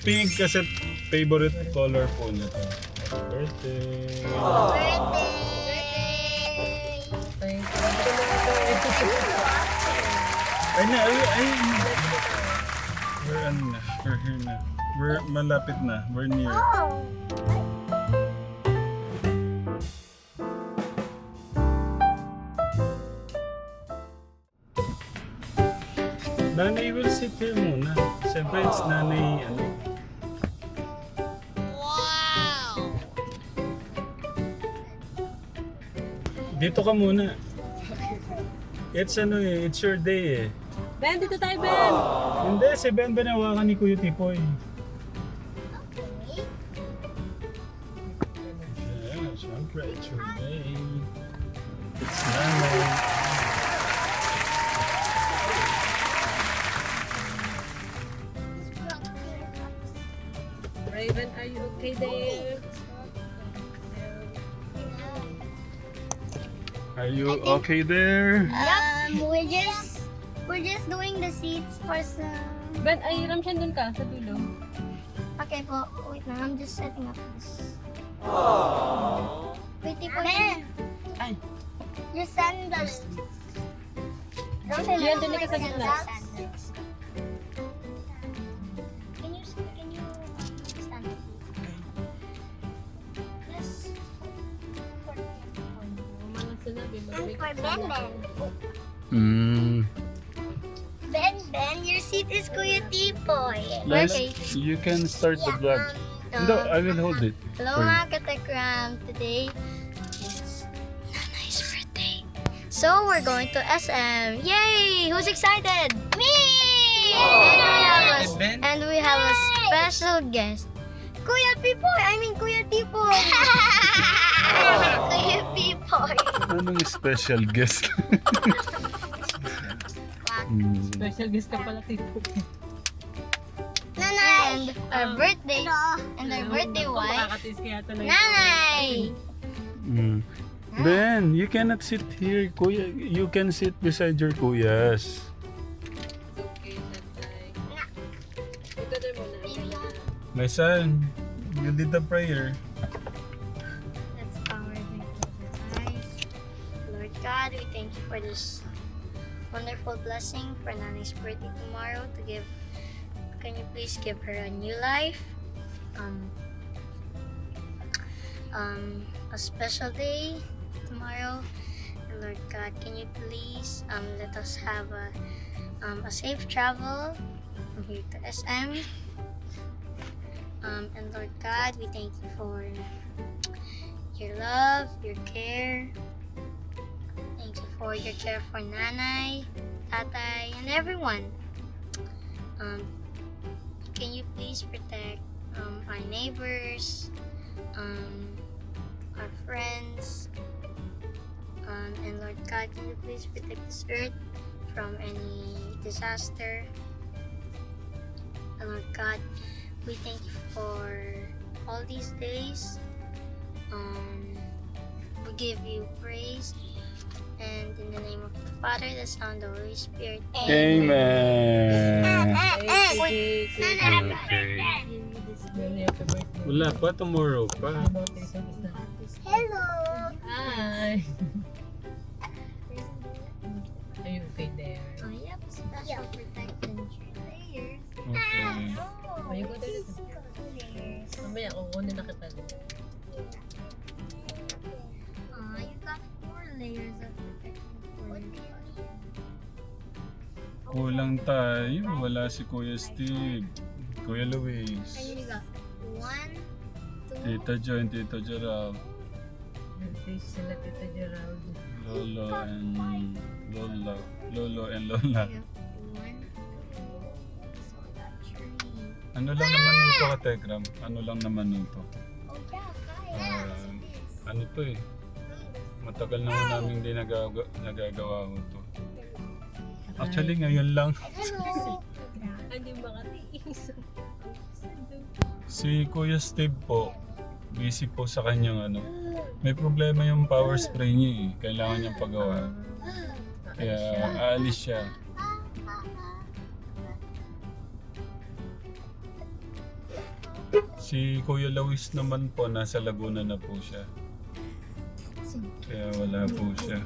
Pink kasi favorite color po niya to. Birthday! Thank you. Ay na, ay. We're ano na, we're here na. We're malapit na, we're near. Nanay will sit here muna. Siyempre, it's nanay, ano. Wow! Dito ka muna. It's ano eh, it's your day eh. Ben, dito tayo, Ben! Hindi, si Ben binawakan ni Kuya Tipoy. Yeah, syempre, it's your day. It's nanay. Raven, are you okay there? Are you okay there? We're just doing the seats for some. Ben, ay, Ramshan dun ka, sa dulo. Okay po, wait na, I'm just setting up this. Pretty po. Ay. Your sandals. Gian, dun ka sa gitna. Sandals. Can you stand up? Yes. Mga sinabi, And mag-break for Ben. Ben, your seat is Kuya Tipoy. Let's, Okay. you can start the vlog. No, I will hold it. Hello for you. mga katekram. Today is Nanay's birthday. So we're going to SM. Yay! Who's excited? Me! And we have a special guest. Kuya Pipoy! I mean Kuya Tipoy! Kuya Pipoy! Anong special guest? Special guest ka pala, Tito. Nanay! And our birthday wife. Makakatis kaya ito na Nanay! Ben, you cannot sit here, Kuya. You can sit beside your kuyas. Okay, Nanay. Together muna. My son, you did the prayer. Let's power the eyes. Lord God, we thank you for this wonderful blessing for Nanay's birthday tomorrow can you please give her a new life, a special day tomorrow, and Lord God, can you please let us have a safe travel from here to SM, and Lord God, we thank you for your love, your care. Thank you for your care for Nanay, Tatay, and everyone. Can you please protect our neighbors, our friends, and Lord God, can you please protect this earth from any disaster? And Lord God, we thank you for all these days. We give you praise. And in the name of the Father, the Son, the Holy Spirit. Amen. Okay. Okay. Wala pa, tomorrow pa. Hello! Hi. Are you okay there? Oh, yep. Special protection layers. Okay. Are you good there? Layers. Mamaya, kukunin na kita. You got 4 layers of protection for you. Kulang tayo. Wala si Kuya Steve. Kuya And Luis. you got 1, 2, Tita Jo and Tito Gerald. Nag-face sila, Tita Gerald. Lolo and Lola. Lolo and Lola. 1, 2, so I got 3. Ano lang naman nito, Katekram? Ano lang naman nito? Oh yeah, 5. Ano to eh? Matagal naman namin hindi nagagawa ko to. Actually, ngayon lang. Hello! Hindi makatiis. Si Kuya Steve po, busy po sa kanyang ano. May problema yung power spray niya eh. Kailangan niyang pagawa. Kaya aalis siya. Si Kuya Luis naman po, nasa Laguna na po siya. Kaya wala po siya.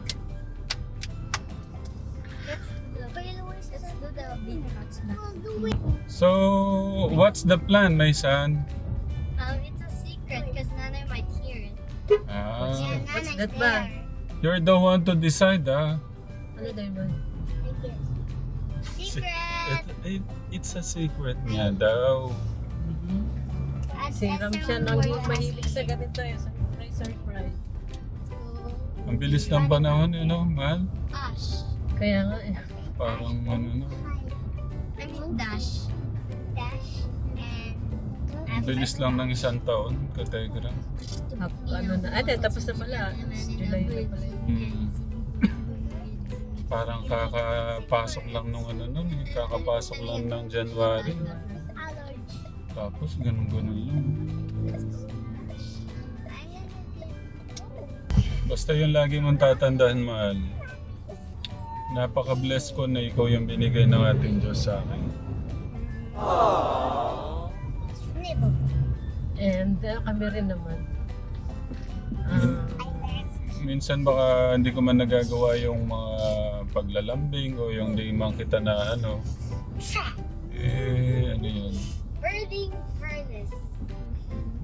Let's do the big nuts now. So, what's the plan, my son? It's a secret because Nana might hear it. Ah, What's that ba? you're the one to decide, ah. Ano daw yun? Secret! It's a secret niya daw. Si Ram siya nang mahilig sa ganito eh. Surprise. Ang bilis ng panahon, mahal. Ash. Kaya nga eh. Parang I mean dash. Dash. ang bilis lang ng isang taon, kategram. Ano na? Tapos na pala. July na pala. Parang kakapasok lang nung kakapasok lang ng January. Tapos ganun-ganun lang. Basta yung lagi mong tatandaan, mahal. Napaka-bless ko na ikaw yung binigay ng ating Diyos sa akin. And kami rin naman. Minsan baka hindi ko man nagagawa yung mga paglalambing o yung di man kita na ano yun. Burning furnace.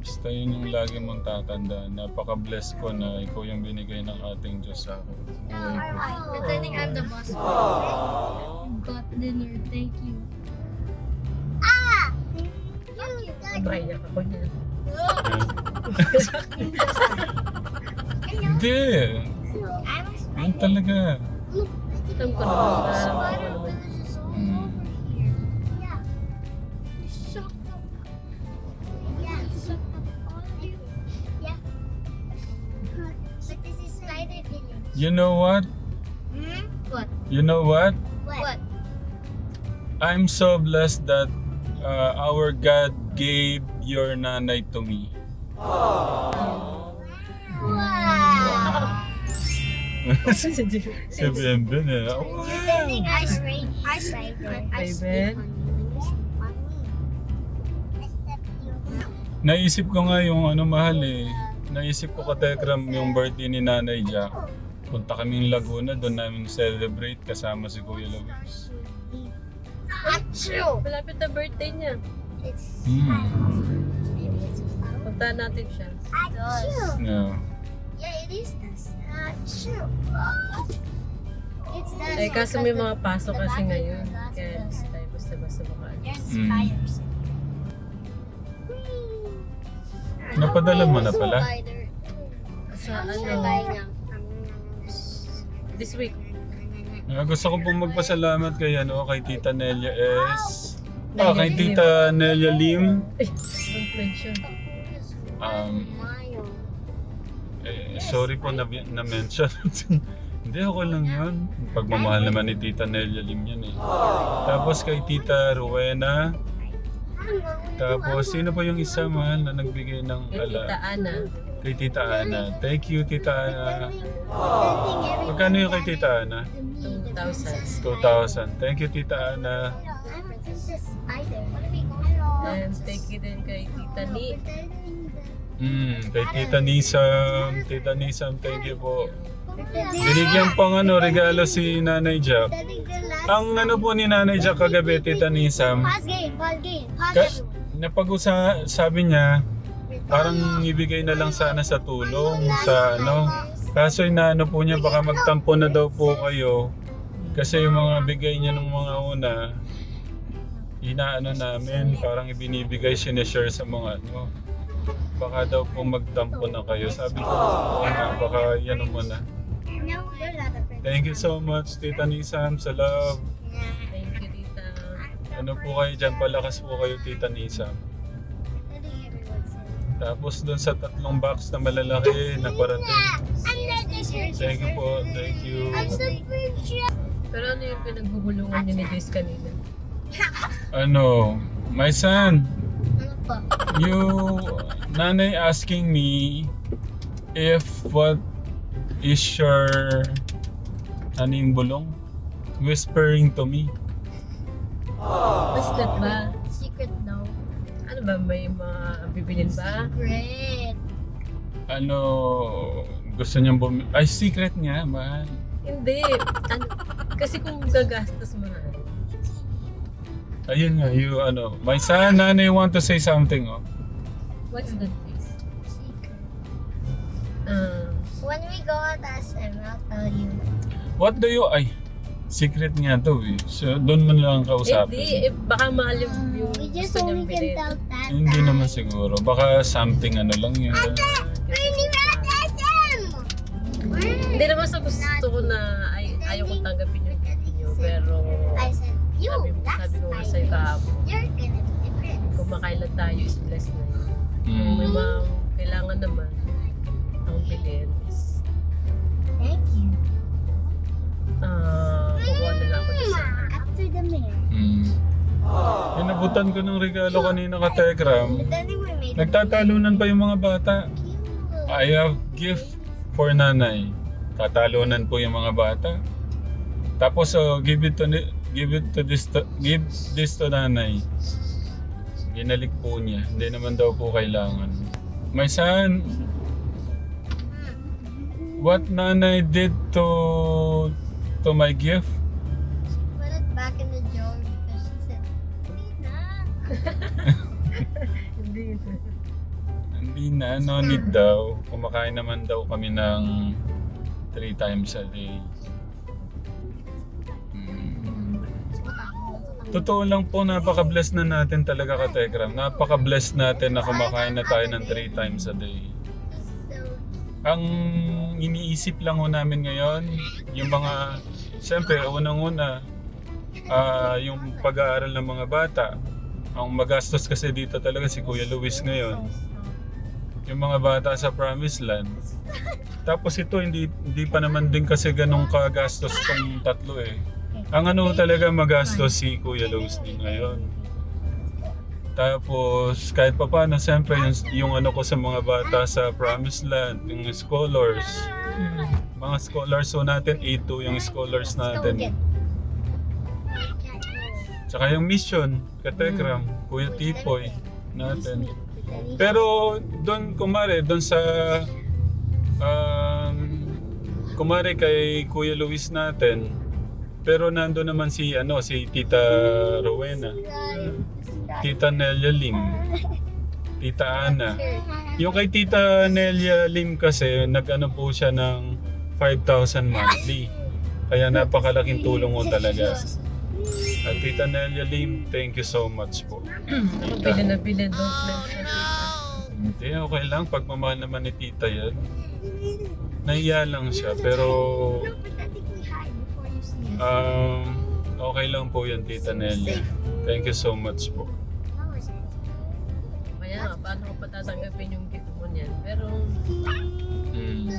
Basta yun yung lagi mong tatandaan. Napaka-bless ko na ikaw yung binigay ng ating Diyos sa akin. Pretending I'm the boss. Got dinner, thank you. Maiyak ako niya. Hindi. Yun talaga. Alam ko naman You know what? What? You know what? What? I'm so blessed that our God gave your nanay to me. Wow! Si Benben eh. Pretending ice Baby. Naisip ko nga yung mahal eh. Naisip ko katekram yung birthday ni Nanay Jack. Punta kaming Laguna, doon namin celebrate kasama si Kuya Luis. Achoo! Malapit na birthday niya. Puntahan natin siya. Achoo! Yeah. Yeah, it is this. Achoo! It's Eh, kaso may mga pasok kasi ngayon. Kaya tayo basta-basta makaano. There's spiders. Napadala mo na pala? Sa ano, this week. Gusto ko pong magpasalamat kay kay Tita Nelia S. Kay Tita Nelia Lim. Ang pension. Sorry po na-mention. Hindi, ako lang yun. Pagmamahal naman ni Tita Nelia Lim yan eh. Tapos kay Tita Rowena. Tapos sino pa yung isa, mahal, na nagbigay ng Kay Tita Ana. Kay Tita Ana. Thank you, Tita Ana. Magkano yung kay Tita Ana? 2,000. 2,000. Thank you, Tita Ana. And thank you din kay Tita Ni. Kay Tita Nisam. Tita Nisam, thank you po. Binigyan pang regalo si Nanay Jack. Ang po ni Nanay Jack kagabi, Tita Nisam, sabi niya, parang ibigay na lang sana sa tulong, sa Kaso inaano po niya, baka magtampo na daw po kayo. Kasi yung mga bigay niya nung mga una, inaano namin, parang ibinibigay, sineshare sa mga baka daw po magtampo na kayo. Sabi ko, baka yan muna. Thank you so much, Tita Nisam, sa love. Thank you, Tita. Ano po kayo dyan, palakas po kayo, Tita Nisam. Tapos doon sa 3 box na malalaki na parating. Thank you po, thank you. Pero ano yung pinagbubulungan niyo ni Joyce kanina? My son, Nanay asking me if what is your yung bulong? Whispering to me. What's that ba? Secret no. Ano ba? May mga bibilin ba? Great. Ano, gusto niyang ay, secret nga, mahal. Hindi. Ano, kasi kung gagastos mo na. Ayun nga, my son, nanay want to say something, oh. What's that face? Secret. Uh, When we go at SM, I'll tell you. What do you, secret nga to eh. So, doon mo lang hindi, kausapin. baka mahal yung We just gusto only niyang can bilhin. tell Tata. Hindi naman siguro. Baka something lang yun. Hindi ba at SM? Hindi naman sa gusto ko na ayaw kong tanggapin yung gift niyo, pero I said, you, sabi ko nga that's sa'yo my kahapon, You're gonna be different. kung makailan tayo is blessed na yun. Kung may mga kailangan naman ang bilhin is Thank you. kukuha na lang ako sa After the mayor. Inabutan ko ng regalo kanina ka Tekram. Then we made Nagtatalunan pa yung mga bata. cute. I have gift for nanay. Tatalunan po yung mga bata. Tapos give this to nanay. Ginalik po niya. Hindi naman daw po kailangan. My son, what nanay did to my gift? Put it back in the jar because she said, Nina. hindi. Hindi na, no need daw. Kumakain naman daw kami ng 3 times a day. Totoo lang po, napaka-bless na natin talaga ka Tekram. Napaka-bless natin na kumakain na tayo ng 3 times a day. So, Ang iniisip lang ho namin ngayon, yung mga, siyempre, unang-una, yung pag-aaral ng mga bata. Ang magastos kasi dito talaga si Kuya Luis ngayon. Yung mga bata sa Promised Land. Tapos ito, hindi pa naman din kasi ganun kagastos tong tatlo eh. Ang ano talaga magastos si Kuya Luis din ngayon. Tapos kahit pa paano, siyempre yung ano ko sa mga bata sa Promised Land, yung scholars. Mga scholars so natin, A2 yung scholars go natin. get. Tsaka yung mission, Katekram, Kuya Tipoy natin. Pero doon, doon sa kumare kay Kuya Luis natin, pero nando naman si Tita Rowena, Tita Nelia Lim, Tita Ana. Yung kay Tita Nelia Lim kasi nag-ano po siya ng 5,000 monthly. Kaya napakalaking tulong mo talaga. At Tita Nelia Lim, thank you so much po. Bili na bili, don't blame siya. Hindi, okay lang. Pagmamahal naman ni Tita yan. Nahiya lang siya, pero No, but I think we hide before you see it. okay lang po yan, Tita Nelia. Thank you so much po. Kaya nga, paano ko patatanggapin yung gift mo niyan? Pero, Mm.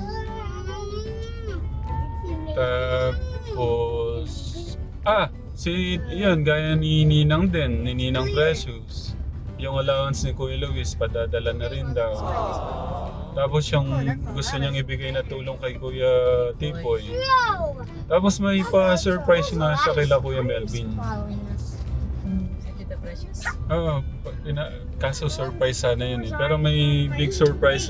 Tapos, yun, gaya ni Ninang din, ni Ninang Precious. Yung allowance ni Kuya Luis, padadala na rin daw. Tapos yung gusto niyang ibigay na tulong kay Kuya Tipoy. Tapos may pa-surprise nga siya kay Kuya Melvin. Following us. si Tita Precious. Oo, kaso surprise sana yun eh. Pero may big surprise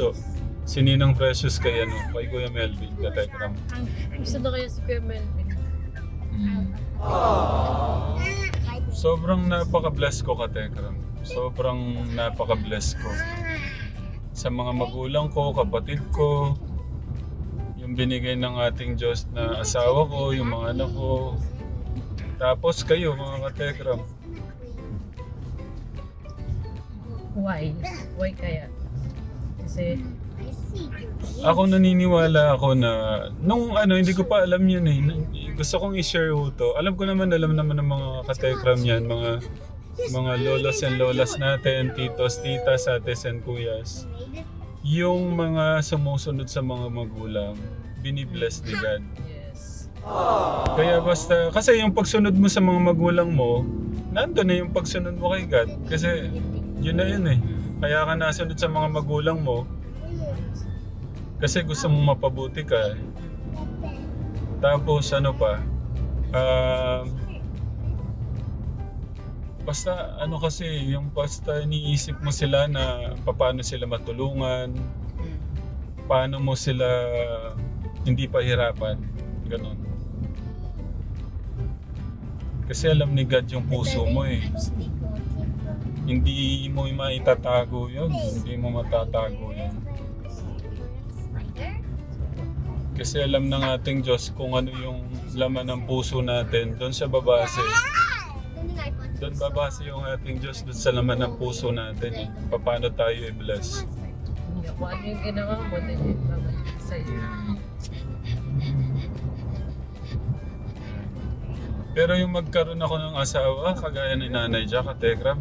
si Ninang Precious kay Kuya Melvin, Katekram. Gusto na kaya si Kuya Melvin. Sobrang napaka-bless ko, Katekram. Sobrang napaka-bless ko. Sa mga magulang ko, kapatid ko, yung binigay ng ating Diyos na asawa ko, yung mga anak ko. Tapos kayo, mga Katekram. Why? Why kaya? Kasi, I see. Ako naniniwala ako na, hindi ko pa alam yun eh. Gusto kong i-share to. Alam naman ng mga Katekram yan, mga lolos and lolas natin, titos, titas, ates and kuyas. Yung mga sumusunod sa mga magulang, binibless ni God. yes. Kaya basta, kasi yung pagsunod mo sa mga magulang mo, nandun na yung pagsunod mo kay God. Kasi yun na yun eh. Kaya ka nasunod sa mga magulang mo, kasi gusto mong mapabuti ka. Tapos ano pa, Basta ano kasi, yung basta iniisip mo sila na paano sila matulungan, paano mo sila hindi pahirapan. Ganon. Kasi alam ni God yung puso mo eh. Hindi mo maitatago yun. Hindi mo matatago yun. Kasi alam ng ating Diyos kung ano yung laman ng puso natin. Doon siya babase. Doon babase yung ating Diyos doon sa laman ng puso natin. Eh. Paano tayo i-bless. Kung ano yung ginawa mo, din yung babalik sa'yo. Pero yung magkaroon ako ng asawa, kagaya ni Nanay Jack at Tegram,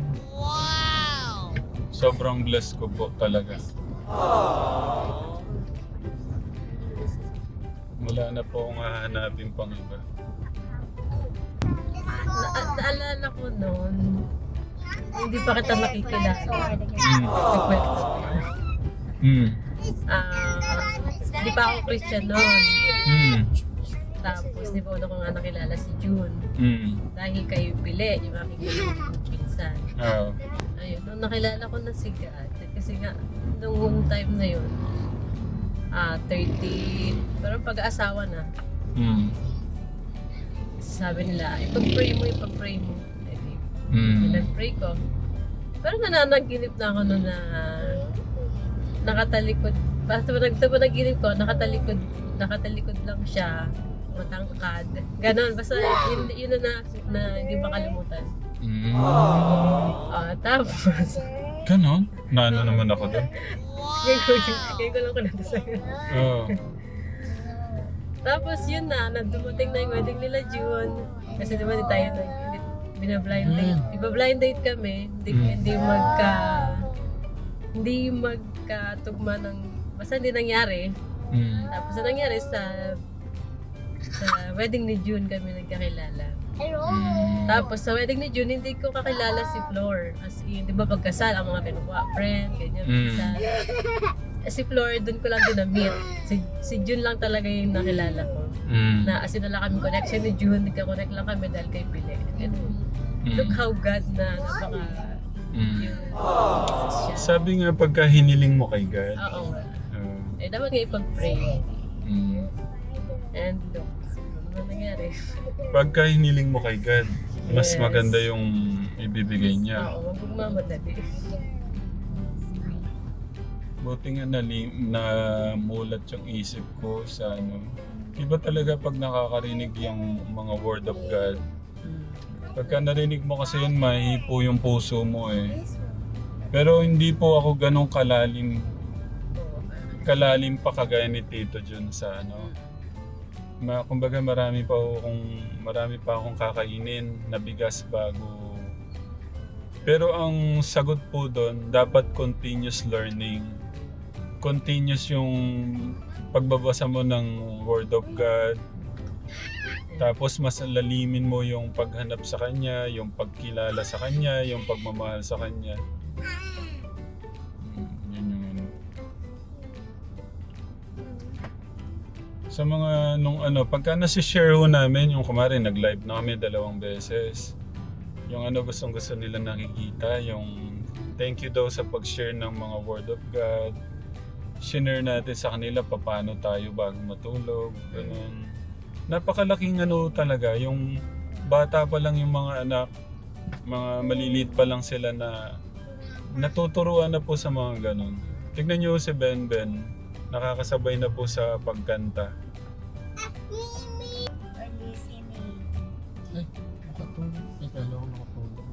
sobrang blessed ko po talaga. Wala na po akong hahanapin pang iba. Naalala ko noon, hindi pa kita nakikilala. Hindi pa ako Christian noon. Tapos, di ba una ko nga nakilala si June. Dahil kayo Bile, yung aking pinsan. Ayun, nung nakilala ko na si God, kasi nga, nung time na yun, 30, parang pag-aasawa na. Sabi nila, ipag-pray mo. Nag-pray ko. Pero nananaginip na ako noon na nakatalikod. Basta nagtabanagginip ko, nakatalikod lang siya. Matangkad. Ganon. Basta yun na hindi makalimutan. Tapos, Ganon? Naano naman ako doon? ngayon ko lang ko na sa'yo. Oo. Tapos yun na dumating na yung wedding nila June. Kasi diba di tayo bina-blind date. Iba-blind date kami. Hindi magkatugma ng, basta hindi nangyari. Tapos na nangyari sa wedding ni June kami nagkakilala. Tapos sa wedding ni June, hindi ko kakilala si Flor. As in, di ba pagkasal, ang mga kinukuha, friend, ganyan, kasal. Si Flor, doon ko lang din na-meet. Si June lang talaga yung nakilala ko. Na as in, wala kami connection ni June, nagka-connect lang kami dahil kay Pile. Look how God na napaka yun. Sabi nga pagka hiniling mo kay God. Oo nga. Dapat nga ipag-pray. And look, ano nangyari? Pagka hiniling mo kay God, mas Yes. maganda yung ibibigay niya. Oo, wag mong mamadali. Buti nga namulat yung isip ko sa ano. Iba talaga pag nakakarinig yung mga word of God. Pagka narinig mo kasi yun, mahihipo yung puso mo eh. Pero hindi po ako ganong kalalim pa kagaya ni Tito Jun sa ano. Kumbaga marami pa akong kakainin na bigas bago. Pero ang sagot po doon, dapat continuous learning. Continuous yung pagbabasa mo ng Word of God. Tapos mas lalimin mo yung paghanap sa Kanya, yung pagkilala sa Kanya, yung pagmamahal sa Kanya. Yun yung ano. Sa mga pagka nasi-share ho namin, yung kumari nag-live na kami 2 beses. Yung gustong-gusto nila nakikita, yung thank you daw sa pag-share ng mga Word of God. Share natin sa kanila paano tayo bago matulog, ganun. Napakalaking talaga, yung bata pa lang yung mga anak, mga maliliit pa lang sila na natuturuan na po sa mga ganun. Tignan niyo si Ben, nakakasabay na po sa pagkanta. Ay, nakatulog. Ikala ko nakatulog.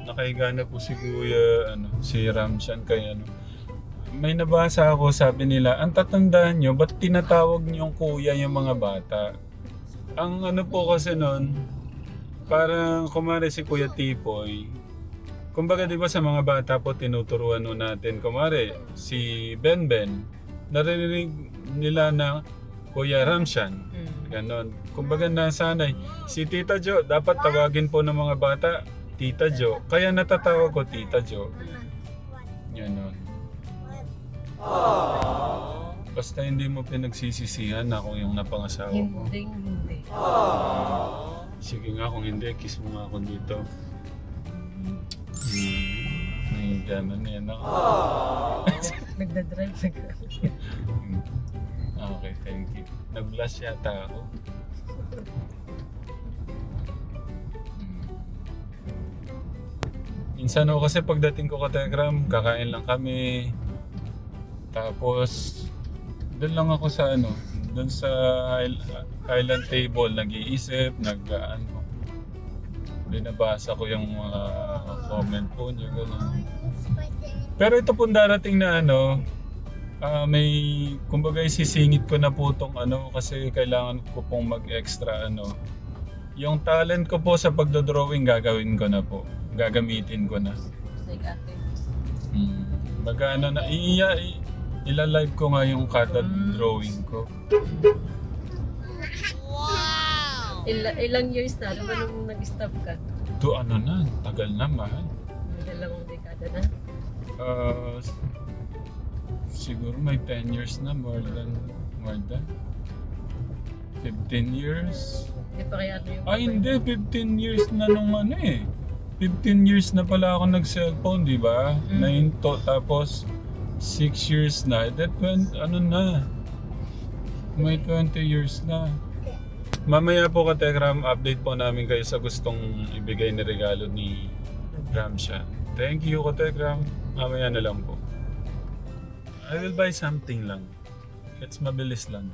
Nakahiga na po si Kuya, si Ramshan kay May nabasa ako, sabi nila, ang tatandaan nyo, ba't tinatawag niyong kuya yung mga bata? Ang po kasi nun, parang kumari si Kuya Tipoy, kumbaga di ba sa mga bata po tinuturuan natin, kumari si Ben, narinig nila na Kuya Ramshan, ganon. Kumbaga nasanay, si Tita Jo, dapat tawagin po ng mga bata, Tita Jo. Kaya natatawag ko Tita Jo. Ganon. Basta hindi mo pinagsisisihan ako yung napangasawa ko. Hindi. Sige nga, kung hindi, kiss mo nga ako dito. May gano'n yan ako. Nagdadrive. Okay, thank you. Nag-blush yata ako. Minsan ako kasi pagdating ko ka Telegram, kakain lang kami. Tapos, doon lang ako sa doon sa island table, nag-iisip, binabasa ko yung mga comment po niyo, gano'n. Pero ito pong darating na may, kumbaga isisingit ko na po itong kasi kailangan ko pong mag-extra Yung talent ko po sa pagdodrawing gagawin ko na po. Gagamitin ko na. Like ate. Baga ilalive ko nga yung kata drawing ko. Wow! Ilang years na? Ano ba nung nag-stop ka? To tagal na mahal. May dalawang dekada na. Siguro may 10 years na, more than 15 years. Hindi pa kaya yung... Hindi, 15 years na nung 15 years na pala ako nag-cellphone, di ba? 9 to, tapos 6 years na. That na? May 20 years na. Mamaya po ka Telegram, update po namin kayo sa gustong ibigay na regalo ni Ramsha. Thank you ka Telegram. Mamaya na lang po. I will buy something lang. It's mabilis lang.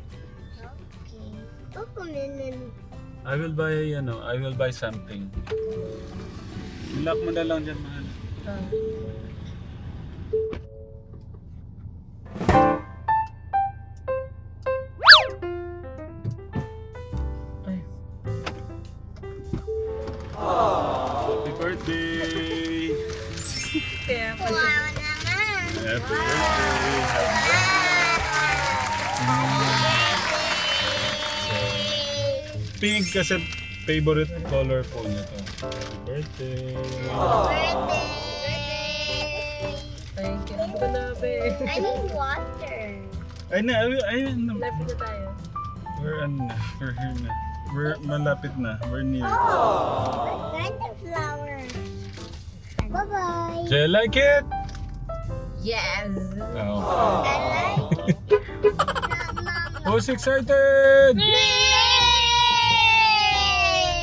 Okay. I will buy something. Lock mo na lang dyan, mahal. Ay. Happy birthday! Kaya pala. Wow naman! Happy birthday! Pink kasi favorite color po niya to. Happy birthday! Birthday! Thank you. Ano ba na, be? I need water. Lapit na tayo. We're here na. We're malapit na. We're near. Oh, plant a flower. Bye-bye. Do you like it? Yes! Oh. I like it. Who's excited? Me!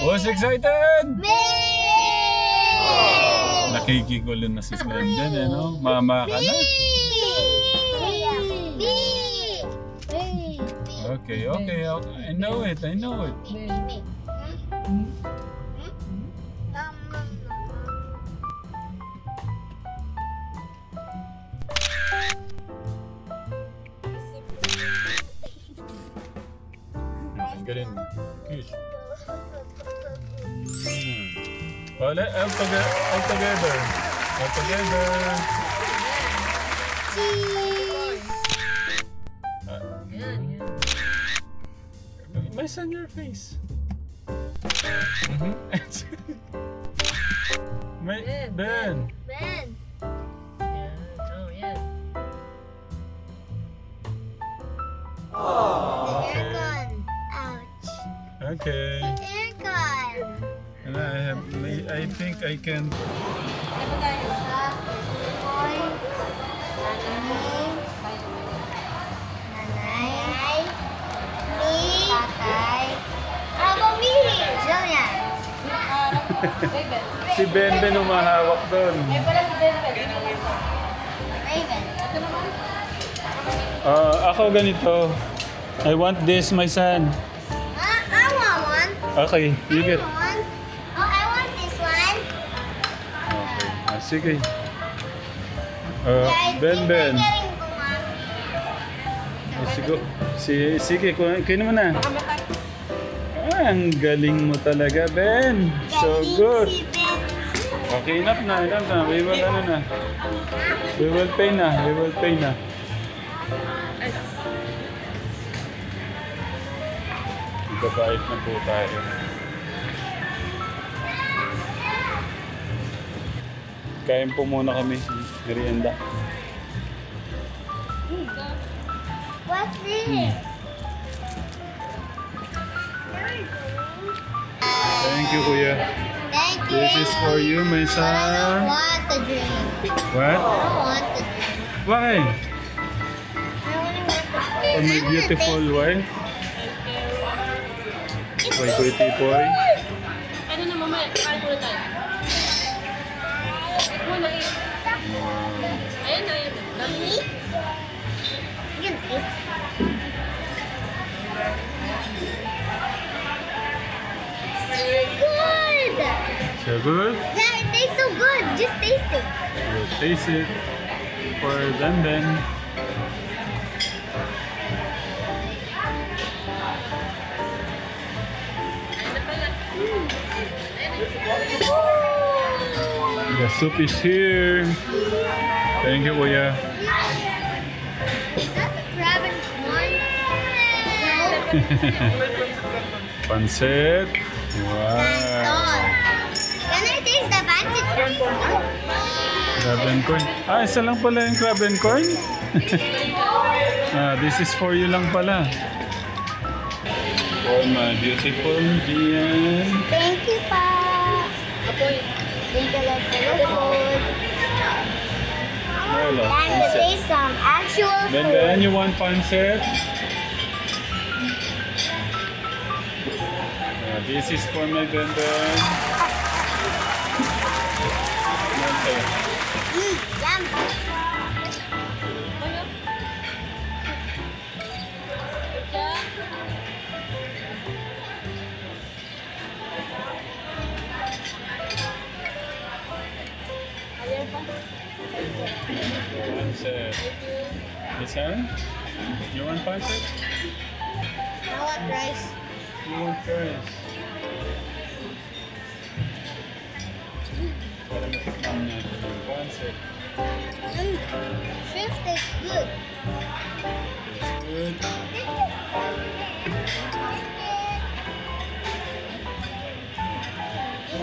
Who's excited? Me! Nakikigulo na si Glendon, Mama ka na. Me! Okay. I know it. Be. Galing. Kiss. All together. All together. Yan. Nice on your face. Ben. Ben! Yan. Oh, yan. The hair gone. Ouch. Okay. The hair gone. And I think I can. Ano tayo? Boy. Nanay. Me. Tatay. Ako, me. Jillian. Raven. Si Ben umahawak doon. Ay, pala si David. Raven. Ito naman. Ako ganito. I want this, my son. I want one. Okay, you get. I want one. Oh, I want this one. Okay. Sige. Yeah, I Ben. think I'm getting one. Sige, kunin mo na. Ang galing mo talaga, Ben. So good. Si Ben. Okay, enough na. We will pay na. Ibabayad na po tayo. Kain po muna kami. Merienda. What's this? Thank Thank you, Kuya. Thank you. This is for you, may I sa... don't want to drink. What? I don't want to drink. Why? I only want to For my beautiful wife? Kay Kuya Tipoy? Ano na mamaya? Kain muna tayo. Eat muna, eat. Ayan na, ayan na. eat. You can taste. So good. So good? Yeah, it tastes so good. Just taste it. We'll taste it for then. The soup is here. Thank you, Kuya. Is that the crab and corn? Pansit. Wow. Can I taste the pancit, please? Crab and corn. Ah, isa lang pala yung crab and corn? This is for you lang pala. For my beautiful Gian. Thank you, Pa. Apoy. Thank you, Lord, for the food. Hello. Time to taste some actual Then food. you want pancit? This is for my Benden. Yum. Pancit. This one? You want pancit? I want rice. You want rice? Para matikman natin yung pancit. Shrimp tastes good. Tastes good.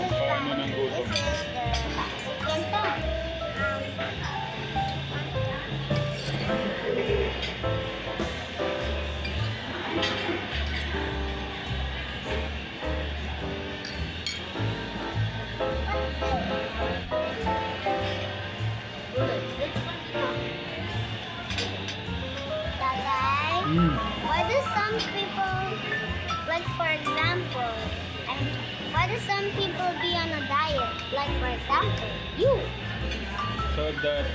Paano ng gutom? This is the Mexican food. Tatay, why do some people, like for example, why do some people be on a diet? Like for example, you. So that,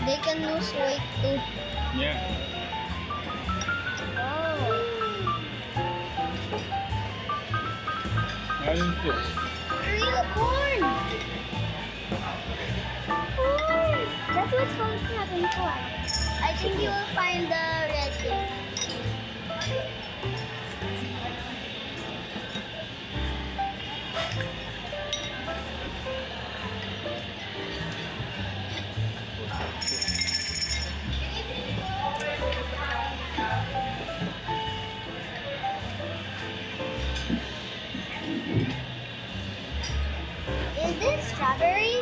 They can lose weight too. yeah. Oh. Ayun po. Real corn. Corn. That's what's called crab and corn. I think you will find the red thing. Is this strawberry?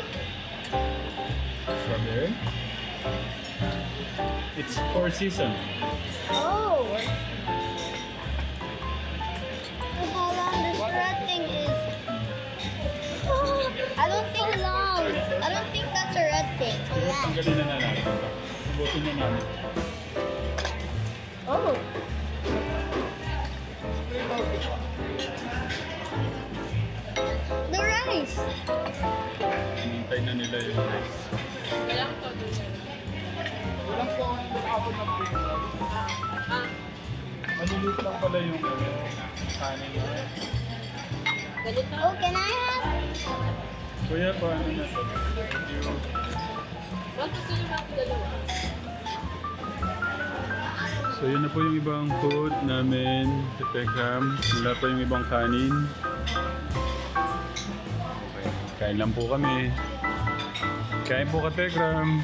Strawberry. It's 4 season. Oh. Look how long this red thing is. Oh, I don't think long. I don't think that's a red thing. Yeah. Tanggalin na natin. Subutin na namin. Oh. The rice. Hinintay na nila yung rice. Kailangan to doon. Maliliit lang pala yung kanin. Ganito. Oh, can I have? Kuya, paano na to? Thank you. Wag ko sila mga dalawa. So yun na po yung ibang food namin sa Tekram. Wala pa yung ibang kanin. Okay. Kain lang po kami. Kain po ka Tekram.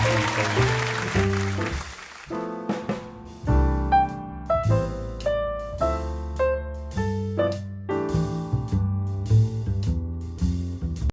Okay.